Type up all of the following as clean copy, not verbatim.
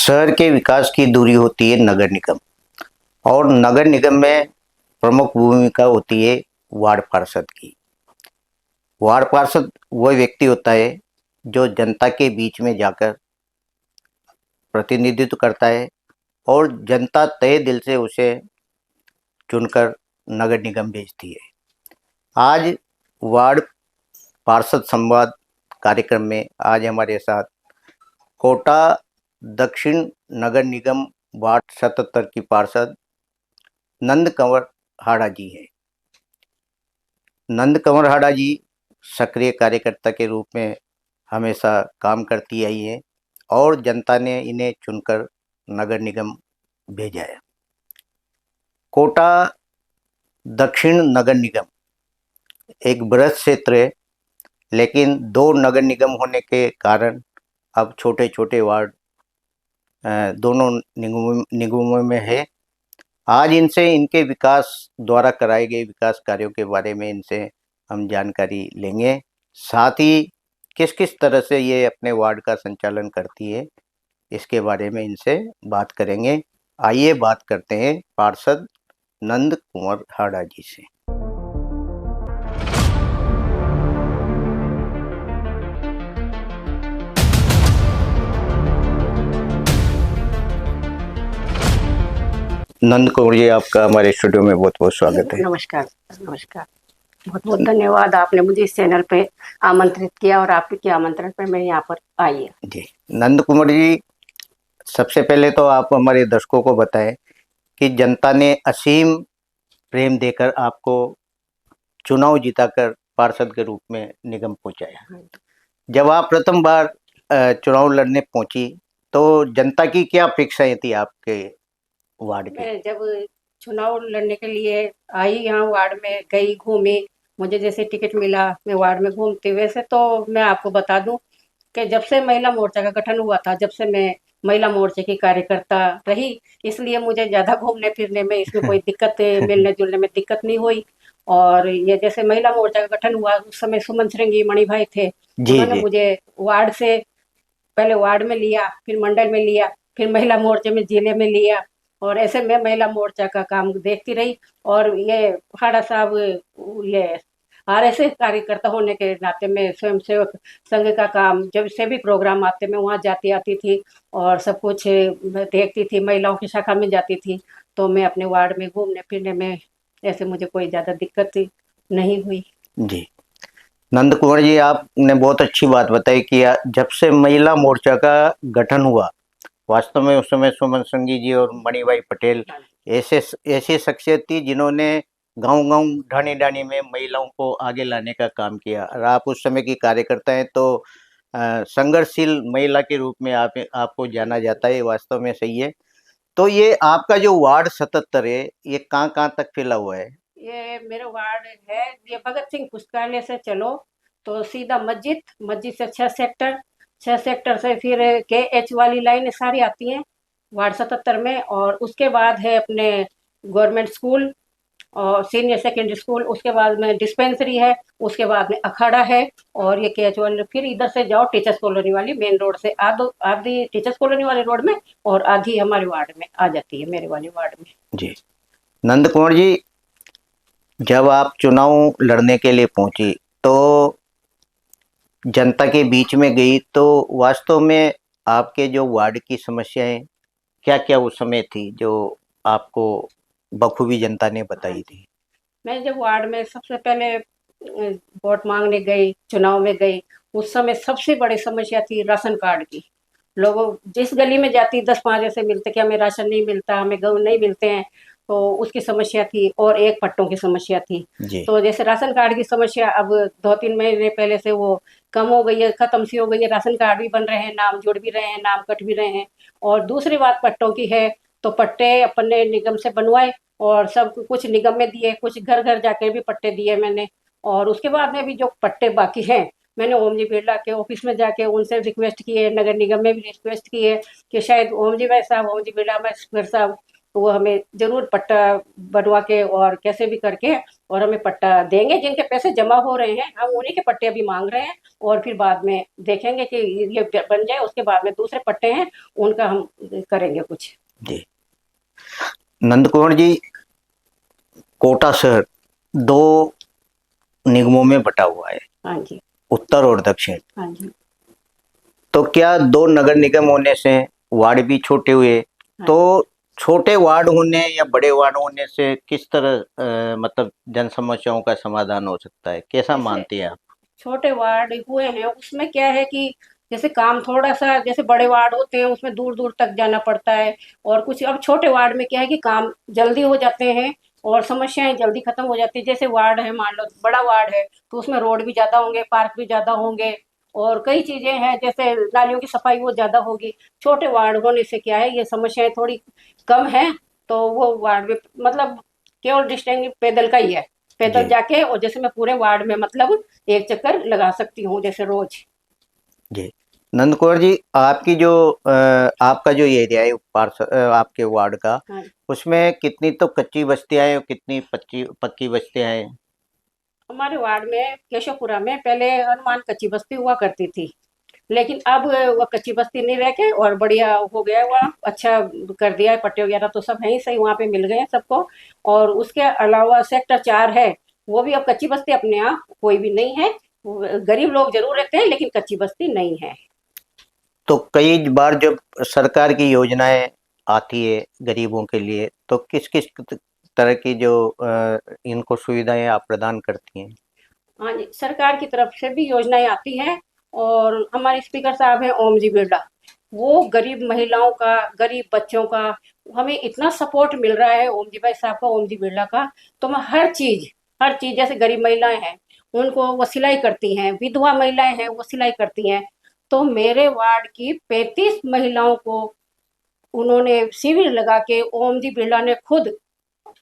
शहर के विकास की दूरी होती है नगर निगम, और नगर निगम में प्रमुख भूमिका होती है वार्ड पार्षद की। वार्ड पार्षद वह व्यक्ति होता है जो जनता के बीच में जाकर प्रतिनिधित्व करता है और जनता तहे दिल से उसे चुनकर नगर निगम भेजती है। आज वार्ड पार्षद संवाद कार्यक्रम में आज हमारे साथ कोटा दक्षिण नगर निगम वार्ड 77 की पार्षद नंद कंवर हाड़ा जी हैं। नंद कंवर हाड़ा जी सक्रिय कार्यकर्ता के रूप में हमेशा काम करती आई हैं और जनता ने इन्हें चुनकर नगर निगम भेजा है। कोटा दक्षिण नगर निगम एक बृहद क्षेत्र है, लेकिन 2 नगर निगम होने के कारण अब छोटे छोटे वार्ड दोनों निगमों में है। आज इनसे इनके विकास द्वारा कराए गए विकास कार्यों के बारे में इनसे हम जानकारी लेंगे। साथ ही किस किस तरह से ये अपने वार्ड का संचालन करती है, इसके बारे में इनसे बात करेंगे। आइए बात करते हैं पार्षद नंद कुंवर हाड़ा जी से। नंद कुंवर जी, आपका हमारे स्टूडियो में बहुत बहुत स्वागत है। नमस्कार। नमस्कार, बहुत बहुत धन्यवाद। आपने मुझे इस चैनल पे आमंत्रित किया और आपके आमंत्रण पर मैं यहाँ पर आई है। जी, नंद कुंवर जी, सबसे पहले तो आप हमारे दर्शकों को बताएं कि जनता ने असीम प्रेम देकर आपको चुनाव जिताकर पार्षद के रूप में निगम पहुंचाया। जब आप प्रथम बार चुनाव लड़ने पहुंची तो जनता की क्या अपेक्षाएं थी आपके वार्ड के? मैं जब चुनाव लड़ने के लिए आई यहाँ वार्ड में गई, घूमी, मुझे जैसे टिकट मिला मैं वार्ड में घूमती। वैसे तो मैं आपको बता दूं कि जब से महिला मोर्चा का गठन हुआ था, जब से मैं महिला मोर्चे की कार्यकर्ता रही, इसलिए मुझे ज़्यादा घूमने फिरने में इसमें कोई दिक्कत, मिलने जुलने में दिक्कत नहीं हुई। और ये जैसे महिला मोर्चा का गठन हुआ उस समय सुमन श्रृंगी मणि भाई थे, उन्होंने मुझे वार्ड से पहले वार्ड में लिया, फिर मंडल में लिया, फिर महिला मोर्चे में जिले में लिया, और ऐसे मैं महिला मोर्चा का काम देखती रही। और ये हाड़ा साहब ये आरएसएस कार्यकर्ता होने के नाते मैं स्वयं सेवक संघ का काम, जब से भी प्रोग्राम आते मैं वहाँ जाती आती थी और सब कुछ मैं देखती थी। महिलाओं की शाखा में जाती थी, तो मैं अपने वार्ड में घूमने फिरने में ऐसे मुझे कोई ज़्यादा दिक्कत नहीं हुई। जी, नंद कुंवर जी, आपने बहुत अच्छी बात बताई कि जब से महिला मोर्चा का गठन हुआ, वास्तव में उस समय सुमन संगी जी और मणिभाई पटेल ऐसी शख्सियत थी जिन्होंने गांव-गांव, ढाणी-ढाणी में महिलाओं को आगे लाने का काम किया। और आप उस समय की कार्यकर्ता हैं तो संघर्षशील महिला के रूप में आपको जाना जाता है, वास्तव में सही है। तो ये आपका जो वार्ड 77 है, ये कहाँ-कहाँ तक फैला हुआ है? ये मेरा वार्ड है, ये भगत सिंह पुस्तकालय से चलो तो सीधा मस्जिद से 6 सेक्टर से फिर KH वाली लाइन सारी आती हैं वार्ड 77 में। और उसके बाद है अपने गवर्नमेंट स्कूल और सीनियर सेकेंडरी स्कूल, उसके बाद में डिस्पेंसरी है, उसके बाद में अखाड़ा है, और ये KH वाली। फिर इधर से जाओ टीचर्स कॉलोनी वाली मेन रोड से, आधी टीचर्स कॉलोनी वाले रोड में और आधी हमारे वार्ड में आ जाती है, मेरे वाले वार्ड में। जी, नंद कुंवर जी, जब आप चुनाव लड़ने के लिए पहुंची तो जनता के बीच में गई, तो वास्तव में आपके जो वार्ड की समस्याएं क्या-क्या उस समय थी जो आपको बखूबी जनता ने बताई थी? मैं जब वार्ड में सबसे पहले वोट मांगने गई, चुनाव में गई, उस समय सबसे बड़ी समस्या थी राशन कार्ड की। लोगों जिस गली में जाती 10-5 ऐसे मिलते कि हमें राशन नहीं मिलता, हमें गेहूँ नहीं मिलते हैं, तो उसकी समस्या थी। और एक पट्टों की समस्या थी। तो जैसे राशन कार्ड की समस्या अब 2-3 महीने पहले से वो कम हो गई है, खत्म सी हो गई है। राशन कार्ड भी बन रहे हैं, नाम जुड़ भी रहे हैं, नाम कट भी रहे हैं। और दूसरी बात पट्टों की है, तो पट्टे अपने निगम से बनवाए और सब कुछ निगम में दिए, कुछ घर घर जाके भी पट्टे दिए मैंने। और उसके बाद में भी जो पट्टे बाकी हैं, मैंने ओम जी बिरला के ऑफिस में जाके उनसे रिक्वेस्ट किए, नगर निगम में भी रिक्वेस्ट की है कि शायद ओम जी बिरला साहब तो वो हमें ज़रूर पट्टा बनवा के और कैसे भी करके और हमें पट्टा देंगे। जिनके पैसे जमा हो रहे हैं हम उन्हीं के पट्टे अभी मांग रहे हैं और फिर बाद में देखेंगे कि ये बन जाए, उसके बाद में दूसरे पट्टे हैं उनका हम करेंगे कुछ। जी। नंदकुमार जी, कोटा शहर दो निगमों में बटा हुआ है, हाँ जी। उत्तर और दक्षिण। हाँ जी। तो क्या दो नगर निगम होने से वार्ड भी छोटे हुए, हाँ तो जी। छोटे वार्ड होने या बड़े वार्ड होने से किस तरह मतलब जन समस्याओं का समाधान हो सकता है, कैसा जैसे मानती हैं आप? छोटे वार्ड हुए हैं उसमें क्या है कि जैसे काम थोड़ा सा, जैसे बड़े वार्ड होते हैं उसमें दूर दूर तक जाना पड़ता है और कुछ, अब छोटे वार्ड में क्या है कि काम जल्दी हो जाते हैं और समस्याएं जल्दी खत्म हो जाती है। जैसे वार्ड है, मान लो बड़ा वार्ड है तो उसमें रोड भी ज्यादा होंगे, पार्क भी ज्यादा होंगे और कई चीजें हैं, जैसे नालियों की सफाई वो ज्यादा होगी। छोटे वार्ड होने से क्या है ये समस्याएं थोड़ी कम है। तो वो वार्ड में मतलब केवल डिस्टेंस पैदल का ही है, पैदल जी। जाके, और जैसे मैं पूरे वार्ड में मतलब एक चक्कर लगा सकती हूँ जैसे रोज। जी। नंद कौर जी, आपकी जो आपका जो एरिया है आपके वार्ड का, हाँ, उसमें कितनी तो कच्ची बस्तियां हैं और कितनी पक्की पक्की बस्तियां हैं? हमारे वार्ड में केशवपुरा में पहले हनुमान कच्ची बस्ती हुआ करती थी, लेकिन अब वो कच्ची बस्ती नहीं रह के और बढ़िया हो गया है, वहाँ अच्छा कर दिया है, पट्टे वगैरह तो सब है ही सही, वहाँ पे मिल गए हैं सबको। और उसके अलावा सेक्टर 4 है, वो भी अब कच्ची बस्ती अपने यहाँ कोई भी नहीं है। गरीब लोग जरूर रहते हैं लेकिन कच्ची बस्ती नहीं है। तो कई बार जब सरकार की योजनाएं आती है गरीबों के लिए, तो किस किस तरह की जो इनको सुविधाएं आप प्रदान करती हैं? हाँ जी, सरकार की तरफ से भी योजनाएं आती हैं और हमारे स्पीकर साहब हैं ओम जी बिरला, वो गरीब महिलाओं का, गरीब बच्चों का हमें इतना सपोर्ट मिल रहा है ओम जी भाई साहब का, ओम जी बिरला का। तो मैं हर चीज जैसे गरीब महिलाएं हैं उनको वो सिलाई करती हैं, विधवा महिलाएं हैं वो सिलाई करती हैं। तो मेरे वार्ड की 35 महिलाओं को उन्होंने शिविर लगा के ओम जी बिरला ने खुद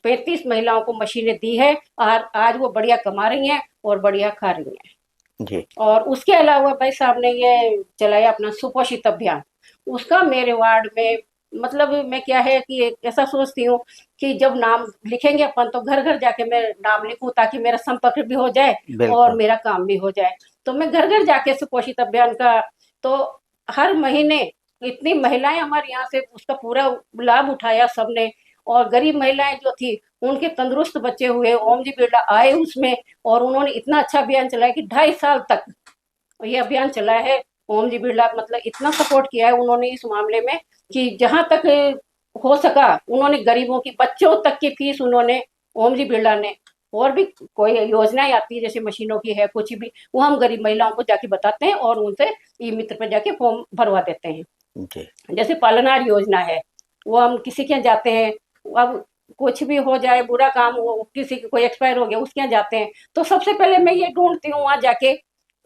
35 महिलाओं को मशीनें दी है और आज वो बढ़िया कमा रही हैं और बढ़िया खा रही हैं। जी। और उसके अलावा भाई साहब ने ये चलाया अपना सुपोषित अभियान, उसका मेरे वार्ड में मतलब मैं क्या है कि ऐसा सोचती हूँ कि जब नाम लिखेंगे अपन तो घर घर जाके मैं नाम लिखूं ताकि मेरा संपर्क भी हो जाए और बिल्कुल। मेरा काम भी हो जाए। तो मैं घर घर जाके सुपोषित अभियान का, तो हर महीने इतनी महिलाएं हमारे यहाँ से उसका पूरा लाभ उठाया सबने। और गरीब महिलाएं जो थी उनके तंदुरुस्त बच्चे हुए, ओम जी बिरला आए उसमें और उन्होंने इतना अच्छा अभियान चलाया कि 2.5 साल तक ये अभियान चला है। ओम जी बिरला मतलब इतना सपोर्ट किया है उन्होंने इस मामले में कि जहां तक हो सका उन्होंने गरीबों की बच्चों तक की फीस उन्होंने, ओम जी बिरला ने, और भी कोई योजनाएं आती है जैसे मशीनों की है कुछ भी, वो हम गरीब महिलाओं को जाके बताते हैं और उनसे ई मित्र पे जाके फॉर्म भरवा देते हैं। जी। जैसे पालनार योजना है, वो हम किसी के यहाँ जाते हैं, अब कुछ भी हो जाए बुरा काम, वो किसी के कोई एक्सपायर हो गया उसके यहाँ जाते हैं तो सबसे पहले मैं ये ढूंढती हूँ वहां जाके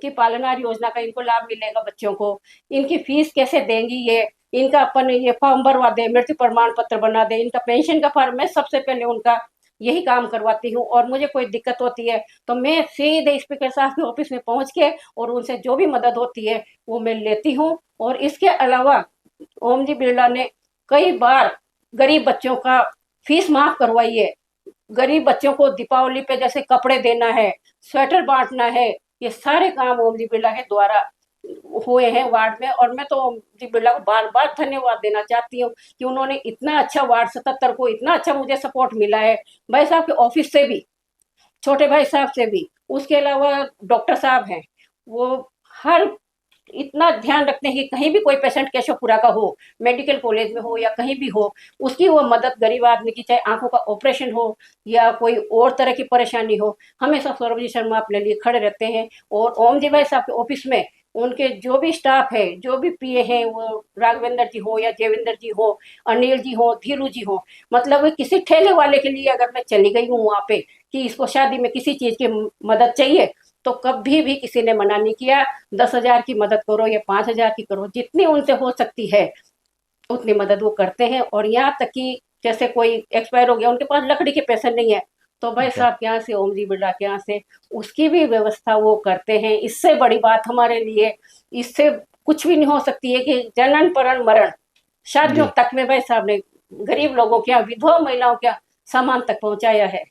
कि पालनार योजना का इनको लाभ मिलेगा बच्चों को, इनकी फीस कैसे देंगी ये, इनका अपन ये फॉर्म भरवा दे, मृत्यु प्रमाण पत्र बना दे, इनका पेंशन का फॉर्म, मैं सबसे पहले उनका यही काम करवाती हूँ। और मुझे कोई दिक्कत होती है तो मैं सीधे स्पीकर साहब के ऑफिस में पहुंच के और उनसे जो भी मदद होती है वो मैं लेती हूँ। और इसके अलावा ओम जी बिरला ने कई बार गरीब बच्चों का फीस माफ करवाई है। गरीब बच्चों को दीपावली पे जैसे कपड़े देना है, स्वेटर बांटना है, ये सारे काम ओम जी बिरला के द्वारा हुए हैं वार्ड में। और मैं तो ओम जी बिरला को बार बार धन्यवाद देना चाहती हूँ कि उन्होंने इतना अच्छा वार्ड 77 को इतना अच्छा मुझे सपोर्ट मिला है, भाई साहब के ऑफिस से भी, छोटे भाई साहब से भी। उसके अलावा डॉक्टर साहब हैं, वो हर इतना ध्यान रखते हैं कि कहीं भी कोई पेशेंट केशवपुरा का हो, मेडिकल कॉलेज में हो या कहीं भी हो, उसकी वो मदद गरीब आदमी की, चाहे आंखों का ऑपरेशन हो या कोई और तरह की परेशानी हो, हमेशा सौरभ जी शर्मा अपने लिए खड़े रहते हैं। और ओम जी भाई साहब के ऑफिस में उनके जो भी स्टाफ है, जो भी पीए हैं, वो राघवेंद्र जी हो या देवेंद्र जी हो, अनिल जी हो, धीरू जी हो, मतलब किसी ठेले वाले के लिए अगर मैं चली गई हूँ वहां पे कि इसको शादी में किसी चीज की मदद चाहिए तो कभी भी किसी ने मना नहीं किया। 10,000 की मदद करो या 5,000 की करो, जितनी उनसे हो सकती है उतनी मदद वो करते हैं। और यहाँ तक कि जैसे कोई एक्सपायर हो गया, उनके पास लकड़ी के पैसे नहीं है, तो भाई जी। साहब के यहाँ से, ओम जी बिरला के यहाँ से उसकी भी व्यवस्था वो करते हैं। इससे बड़ी बात हमारे लिए इससे कुछ भी नहीं हो सकती है कि जनन परण मरण शादियों जी। तक में भाई साहब ने गरीब लोगों के यहाँ, विधवा महिलाओं के यहाँ सामान तक पहुंचाया है।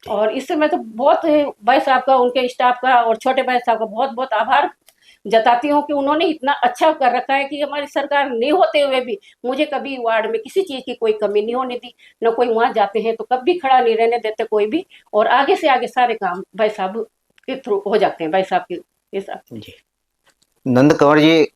और इससे मैं तो बहुत भाई साहब का, उनके स्टाफ का और छोटे भाई साहब का बहुत बहुत आभार जताती हूँ कि उन्होंने इतना अच्छा कर रखा है कि हमारी सरकार नहीं होते हुए भी मुझे कभी वार्ड में किसी चीज की कोई कमी नहीं होने दी। न कोई वहां जाते हैं तो कभी खड़ा नहीं रहने देते कोई भी, और आगे से आगे सारे काम भाई साहब के थ्रू हो जाते हैं, भाई साहब के हिसाब जी। नंद कंवर जी,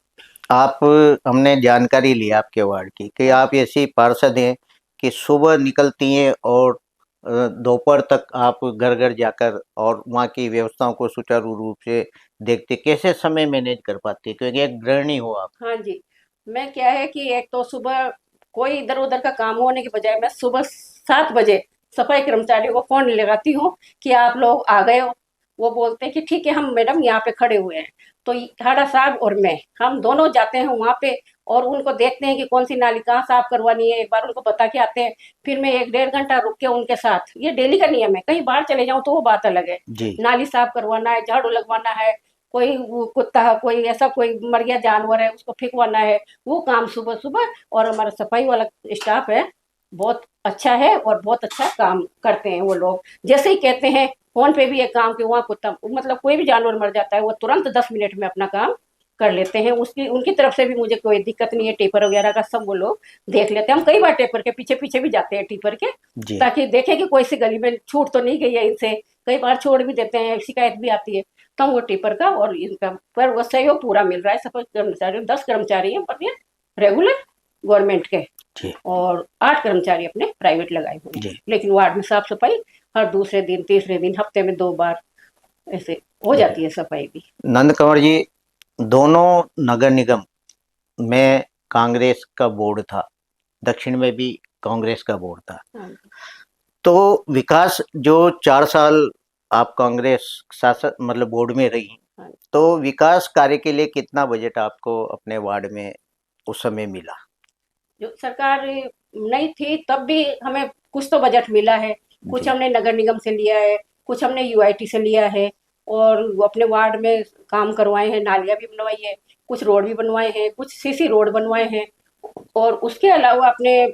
आप, हमने जानकारी ली आपके वार्ड की कि आप ऐसी पार्षद हैं कि सुबह निकलती हैं और दोपहर तक आप घर घर जाकर और वहाँ की व्यवस्थाओं को सुचारू रूप से देखते, कैसे समय मैनेज कर पाते हैं? क्योंकि एक गृहिणी हो आप। हाँ जी। मैं क्या है कि एक तो सुबह कोई इधर उधर का काम होने के बजाय मैं सुबह 7 बजे सफाई कर्मचारियों को फोन लगाती हूँ कि आप लोग आ गए हो। वो बोलते हैं कि ठीक है, हम मैडम यहाँ पे खड़े हुए हैं। तो हाड़ा साहब और मैं, हम दोनों जाते हैं वहाँ पे और उनको देखते हैं कि कौन सी नाली कहाँ साफ करवानी है, एक बार उनको बता के आते हैं। फिर मैं 1 डेढ़ घंटा रुक के उनके साथ, ये डेली का नियम है, कहीं बाहर चले जाऊं तो वो बात अलग है। जी। नाली साफ करवाना है, झाड़ू लगवाना है, कोई कुत्ता, कोई ऐसा कोई मर गया जानवर है उसको फेंकवाना है, वो काम सुबह सुबह। और हमारा सफाई वाला स्टाफ है, बहुत अच्छा है और बहुत अच्छा काम करते हैं वो लोग। जैसे ही कहते हैं फोन पे भी एक काम कि वहाँ कुत्ता, मतलब कोई भी जानवर मर जाता है, वो तुरंत 10 मिनट में अपना काम कर लेते हैं। उसकी उनकी तरफ से भी मुझे कोई दिक्कत नहीं है। टिपर वगैरह का सब वो लोग देख लेते हैं। हम कई बार टिपर के पीछे पीछे भी जाते हैं टिपर के, जी। ताकि देखें कि कोई सी गली में छूट तो नहीं गई है इनसे। कई बार छोड़ भी देते हैं, शिकायत भी आती है, तो हम वो टिपर का और इनका पर वो सहयोग पूरा मिल रहा है। सफाई कर्मचारी 10 कर्मचारी हैं पर ये रेगुलर गवर्नमेंट के, जी। और 8 कर्मचारी अपने प्राइवेट लगाए हुए हैं। जी। लेकिन वार्ड में साफ सफाई हर दूसरे दिन, तीसरे दिन, हफ्ते में 2 बार ऐसे हो जाती है सफाई भी। नंद कंवर जी, दोनों नगर निगम में कांग्रेस का बोर्ड था, दक्षिण में भी कांग्रेस का बोर्ड था। हाँ। तो विकास जो 4 साल आप कांग्रेस शासक मतलब बोर्ड में रही, हाँ। तो विकास कार्य के लिए कितना बजट आपको अपने वार्ड में उस समय मिला? जो सरकार नहीं थी तब भी हमें कुछ तो बजट मिला है। कुछ जी। हमने नगर निगम से लिया है, कुछ हमने यूआईटी से लिया है, और अपने वार्ड में काम करवाए हैं, नालियाँ भी बनवाई है, कुछ रोड भी बनवाए हैं, कुछ सीसी रोड बनवाए हैं। और उसके अलावा अपने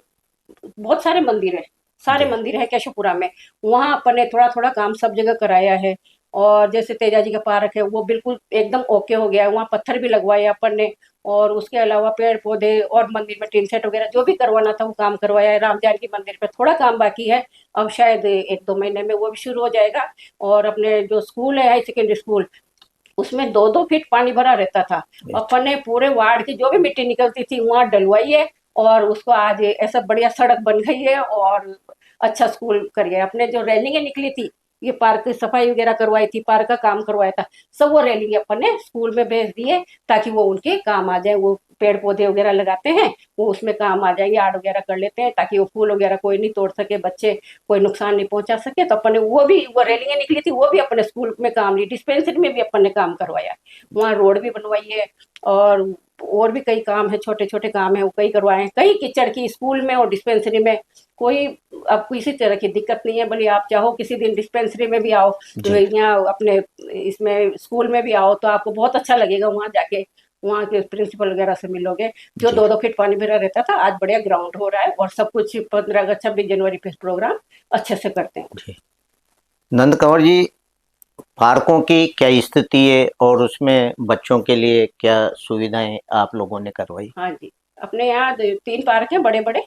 बहुत सारे मंदिर है, सारे जी। मंदिर है केशवपुरा में, वहाँ अपन ने थोड़ा थोड़ा काम सब जगह कराया है। और जैसे तेजा जी का पार्क है वो बिल्कुल एकदम ओके हो गया है, वहाँ पत्थर भी लगवाए अपन ने। और उसके अलावा पेड़ पौधे और मंदिर में टीन सेट वगैरह जो भी करवाना था वो काम करवाया है। राम जानकी मंदिर पे थोड़ा काम बाकी है, अब शायद 1-2 महीने में वो भी शुरू हो जाएगा। और अपने जो स्कूल है, हाई सेकेंडरी स्कूल, उसमें 2-2 फीट पानी भरा रहता था। अपन ने पूरे वार्ड की जो भी मिट्टी निकलती थी वहां डलवाई है, और उसको आज ऐसा बढ़िया सड़क बन गई है और अच्छा स्कूल कर गया। अपने जो रेलिंगें निकली थी, ये पार्क की सफाई वगैरह करवाई थी, पार्क का काम करवाया था, सब वो रेलिंग अपन ने स्कूल में भेज दी है, ताकि वो उनके काम आ जाए। वो पेड़ पौधे वगैरह लगाते हैं, वो उसमें काम आ जाएंगे, आड़ वगैरह कर लेते हैं, ताकि वो फूल वगैरह कोई नहीं तोड़ सके, बच्चे कोई नुकसान नहीं पहुंचा सके। तो अपन ने वो भी, वो रेलिंगें निकली थी वो भी अपने स्कूल में काम ली, डिस्पेंसरी में भी अपन ने काम करवाया, वहाँ रोड भी बनवाई है। और भी कई काम है, छोटे छोटे काम है वो कई करवाए हैं। कई कीचड़ की स्कूल में और डिस्पेंसरी में कोई अब किसी तरह की दिक्कत नहीं है। भले आप चाहो किसी दिन डिस्पेंसरी में भी आओ, तो जी। यहाँ अपने इसमें स्कूल में भी आओ, तो आपको बहुत अच्छा लगेगा वहाँ जाके। वहाँ के प्रिंसिपल वगैरह से मिलोगे। जो जी। 2-2 फीट पानी भरा रहता था, आज बढ़िया ग्राउंड हो रहा है, और सब कुछ 15 अगस्त 26 जनवरी पे प्रोग्राम अच्छे से करते हैं। जी। नंद कंवर जी, पार्कों की क्या स्थिति है और उसमें बच्चों के लिए क्या सुविधाएं आप लोगों ने करवाई? हाँ जी। अपने यहाँ 3 पार्क है बड़े बड़े।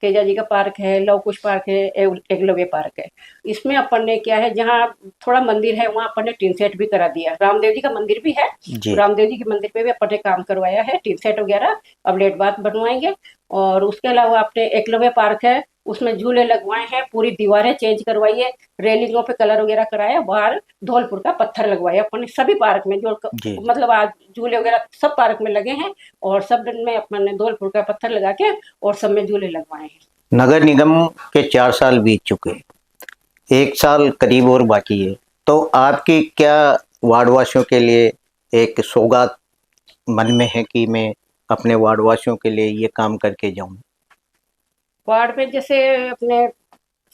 तेजा जी का पार्क है, लव कुश पार्क है, एकलव्य पार्क है। इसमें अपन ने क्या है, जहाँ थोड़ा मंदिर है वहाँ अपन ने टीन सेट भी करा दिया। रामदेव जी का मंदिर भी है, जी। रामदेव जी के मंदिर पे भी अपन ने काम करवाया है, टीन सेट वगैरह अब लेट बात बनवाएंगे। और उसके अलावा अपने एकलव्य पार्क है, उसमें झूले लगवाए हैं, पूरी दीवारें चेंज करवाई है, रेलिंगों पे कलर वगैरह कराया, बाहर धौलपुर का पत्थर लगवाया अपन ने सभी पार्क में। जो जी। मतलब आज झूले वगैरह सब पार्क में लगे हैं, और सब में अपन ने धौलपुर का पत्थर लगा के और सब में झूले लगवाए हैं। नगर निगम के 4 साल बीत चुके, 1 साल करीब और बाकी है, तो आपकी क्या वार्डवासियों के लिए एक सौगात मन में है कि मैं अपने वार्डवासियों के लिए ये काम करके जाऊं? वार्ड में जैसे अपने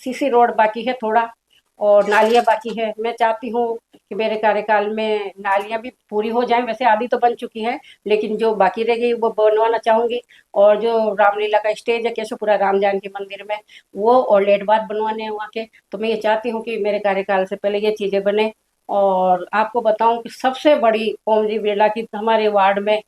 सीसी रोड बाकी है थोड़ा, और नालियाँ बाकी है। मैं चाहती हूँ कि मेरे कार्यकाल में नालियाँ भी पूरी हो जाएँ, वैसे आधी तो बन चुकी हैं, लेकिन जो बाकी रह गई वो बनवाना चाहूँगी। और जो रामलीला का स्टेज है केशवपुरा राम जानकी मंदिर में, वो और लेट बाथ बनवाने हैं वहाँ के। तो मैं ये चाहती हूँ कि मेरे कार्यकाल से पहले ये चीज़ें बने। और आपको बताऊँ कि सबसे बड़ी ओम जी बिरला की हमारे वार्ड में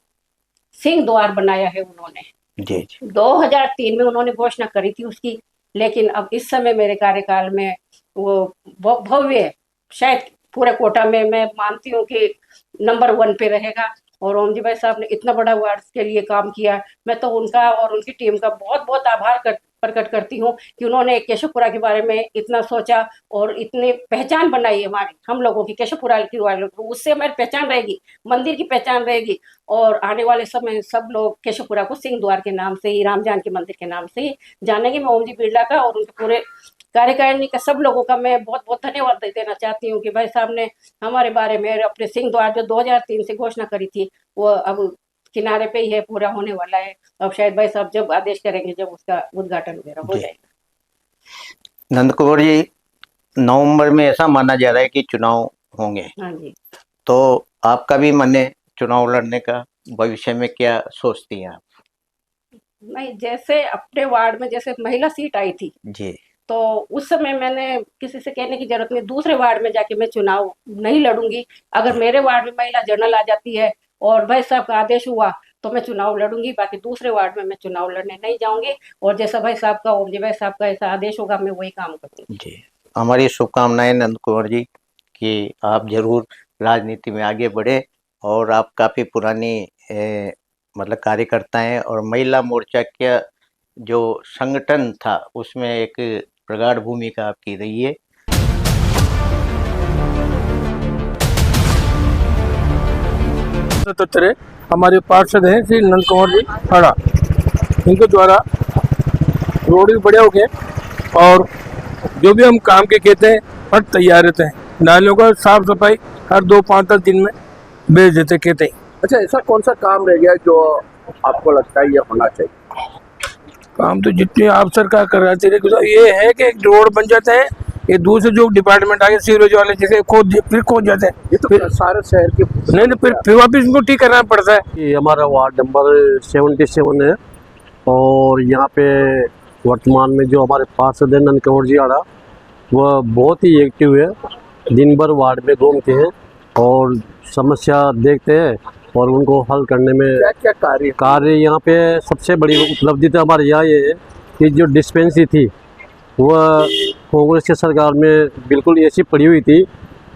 सिंह द्वार बनाया है उन्होंने। जी जी 2003 में उन्होंने घोषणा करी थी उसकी, लेकिन अब इस समय मेरे कार्यकाल में वो भव्य, शायद पूरे कोटा में मैं मानती हूँ कि नंबर 1 पे रहेगा। और ओम जी भाई साहब ने इतना बड़ा वार्ड के लिए काम किया, मैं तो उनका और उनकी टीम का बहुत बहुत आभार प्रकट करती हूँ कि उन्होंने केशवपुरा के बारे में इतना सोचा और इतनी पहचान बनाई हमारी, हम लोगों की, केशवपुरा की वालों को। उससे हमारी पहचान रहेगी, मंदिर की पहचान रहेगी। और आने वाले समय सब लोग केशवपुरा को सिंह द्वार के नाम से ही, राम जानकी मंदिर के नाम से ही जानेंगे। मैं ओम जी बिरला का और उनके पूरे कार्यकारिणी का, सब लोगों का मैं बहुत बहुत धन्यवाद देना चाहती हूँ कि भाई साहब ने हमारे बारे में अपने सिंह द्वार जो 2003 से घोषणा करी थी, वो अब किनारे पे ही है, पूरा होने वाला है। अब शायद भाई साहब जब आदेश करेंगे, जब उसका उद्घाटन वगैरह हो जी। जाएगा। नंद कुंवर जी, नवंबर में ऐसा माना जा रहा है कि चुनाव होंगे, हाँ जी। तो आपका भी मन है चुनाव लड़ने का? भविष्य में क्या सोचती हैं आप? नहीं, जैसे अपने वार्ड में जैसे महिला सीट आई थी, जी तो उस समय मैंने किसी से कहने की जरूरत नहीं, दूसरे वार्ड में जाके मैं चुनाव नहीं लड़ूंगी। अगर मेरे वार्ड में महिला जनरल आ जाती है और भाई साहब का आदेश हुआ तो मैं चुनाव लड़ूंगी, बाकी दूसरे वार्ड में मैं चुनाव लड़ने नहीं जाऊंगी। और जैसा भाई साहब का, ओम जी भाई साहब का ऐसा आदेश होगा, मैं वही काम करूंगी। जी, हमारी शुभकामनाएं नंद कुंवर जी कि आप जरूर राजनीति में आगे बढ़े। और आप काफ़ी पुरानी मतलब कार्यकर्ता हैं, और महिला मोर्चा का जो संगठन था उसमें एक प्रगाढ़ भूमिका आपकी रही है। तत्रे हमारे पार्षद हैं श्री नंद कुंवर जी हड़ा, इनके द्वारा रोड भी बढ़िया हो गए और जो भी हम काम के कहते हैं हर तैयार रहते हैं। नालियों का साफ सफाई हर 2-5 दिन में भेज देते कहते हैं। अच्छा, ऐसा कौन सा काम रह गया जो आपको लगता है ये होना चाहिए? काम तो जितनी आप सरकार कर रही है, ये है कि एक रोड बन जाते हैं, ये दूसरे जो डिपार्टमेंट आगे सीवरेज वाले जैसे फिर खोद जाते हैं, ये तो फिर सारे शहर की नहीं फिर वापिस इनको ठीक करना पड़ता है। ये हमारा वार्ड नंबर 77 है और यहाँ पे वर्तमान में जो हमारे पार्षद है नंद कुंवर जी आड़ा, वह बहुत ही एक्टिव है। दिन भर वार्ड में घूमते हैं और समस्या देखते हैं और उनको हल करने में क्या क्या कार्य यहाँ पे सबसे बड़ी उपलब्धि तो हमारे यहाँ ये है कि जो डिस्पेंसरी थी वह कांग्रेस की सरकार में बिल्कुल ऐसी पड़ी हुई थी,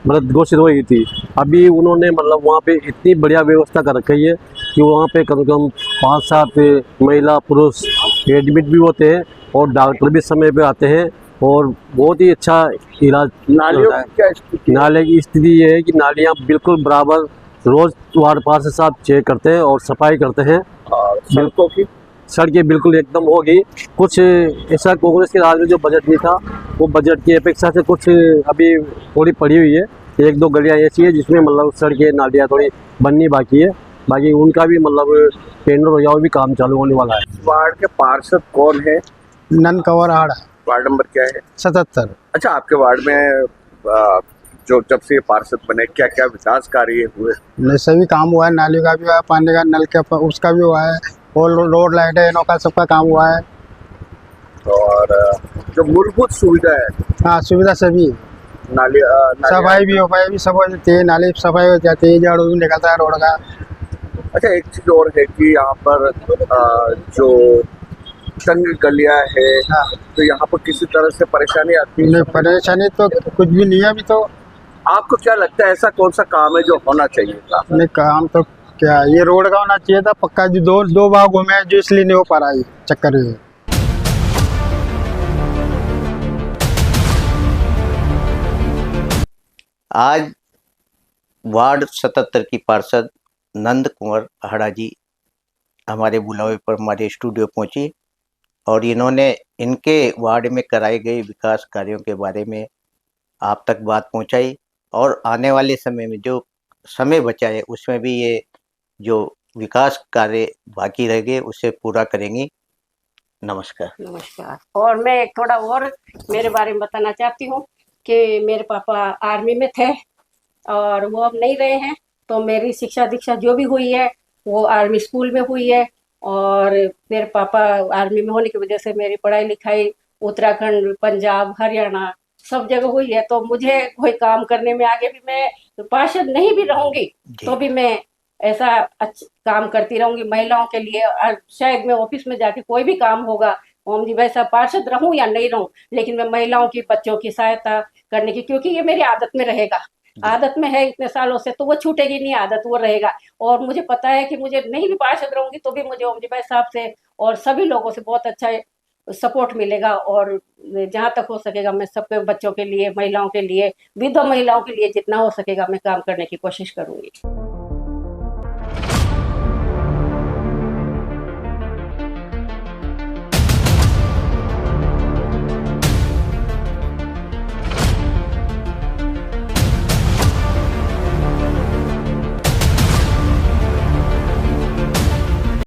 मतलब घोषित हो गई थी। अभी उन्होंने मतलब वहाँ पे इतनी बढ़िया व्यवस्था कर रखी है कि वहाँ पे कम से कम 5-7 महिला पुरुष एडमिट भी होते हैं और डॉक्टर भी समय पे आते हैं और बहुत ही अच्छा इलाज। नालियों की क्या स्थिति? नाले की स्थिति ये है कि नालियाँ बिल्कुल बराबर रोज वार्ड पार्षद साहब चेक करते हैं और सफाई करते हैं। और सड़कों की सड़कें बिल्कुल एकदम होगी। कुछ ऐसा कांग्रेस के राज में जो बजट नहीं था, वो बजट की अपेक्षा से कुछ अभी थोड़ी पड़ी हुई है। 1-2 गलियाँ ऐसी है जिसमें मतलब सड़कें नालियाँ थोड़ी बननी बाकी है, बाकी उनका भी मतलब टेंडर हो जाओ भी काम चालू होने वाला है। वार्ड के पार्षद कौन है? नंद कुंवर आड़ा, वार्ड नंबर क्या है? 77। अच्छा, आपके वार्ड में जो जब से पार्षद बने क्या क्या विकास कार्य हुए? सभी काम हुआ है, नाली का भी हुआ है, पानी का नल का उसका भी हुआ है, और रोड लाइट है, इनों का सबका काम हुआ है। और जो मूलभूत सुविधा है, हाँ, सुविधा सभी, सफाई भी हो पाए, भी सब हो जाती है, नाली सफाई हो जाती है, झाड़ू भी निकलता है रोड का। अच्छा, एक चीज और है कि यहाँ पर जो तंग गलियां है, हाँ, तो यहाँ पर किसी तरह से परेशानी आती है? नहीं, परेशानी तो कुछ भी नहीं है अभी तो। आपको क्या लगता है ऐसा कौन सा काम है जो होना चाहिए था? नहीं, काम तो क्या, ये रोड का होना चाहिए था पक्का, जो दो बार घूमे हैं, जो इसलिए नहीं हो पा रहा है चक्कर ये। आज वार्ड 77 की पार्षद नंद कुंवर आड़ा जी हमारे बुलावे पर हमारे स्टूडियो पहुंची और इन्होंने इनके वार्ड में कराए गए विकास कार्यों के बारे में आप तक बात पहुंचाई, और आने वाले समय में जो समय बचा है उसमें भी ये जो विकास कार्य बाकी रह गए उसे पूरा करेंगी। नमस्कार। नमस्कार। और मैं थोड़ा और मेरे बारे में बताना चाहती हूँ कि मेरे पापा आर्मी में थे और वो अब नहीं रहे हैं, तो मेरी शिक्षा दीक्षा जो भी हुई है वो आर्मी स्कूल में हुई है। और मेरे पापा आर्मी में होने की वजह से मेरी पढ़ाई लिखाई उत्तराखंड, पंजाब, हरियाणा सब जगह हुई है। तो मुझे कोई काम करने में आगे भी मैं पार्षद नहीं भी रहूंगी तो भी मैं ऐसा काम करती रहूंगी महिलाओं के लिए। और शायद मैं ऑफिस में जाके कोई भी काम होगा ओम जी, वैसा पार्षद रहूं या नहीं रहूं, लेकिन मैं महिलाओं की, बच्चों की सहायता करने की, क्योंकि ये मेरी आदत में रहेगा। आदत में है इतने सालों से, तो वो छूटेगी नहीं, आदत वो रहेगा। और मुझे पता है कि मुझे नहीं भी पार्षद रहूंगी तो भी मुझे ओम जी भाई साहब से और सभी लोगों से बहुत अच्छा सपोर्ट मिलेगा। और जहाँ तक हो सकेगा मैं सबके बच्चों के लिए, महिलाओं के लिए, विधवा महिलाओं के लिए जितना हो सकेगा मैं काम करने की कोशिश करूंगी।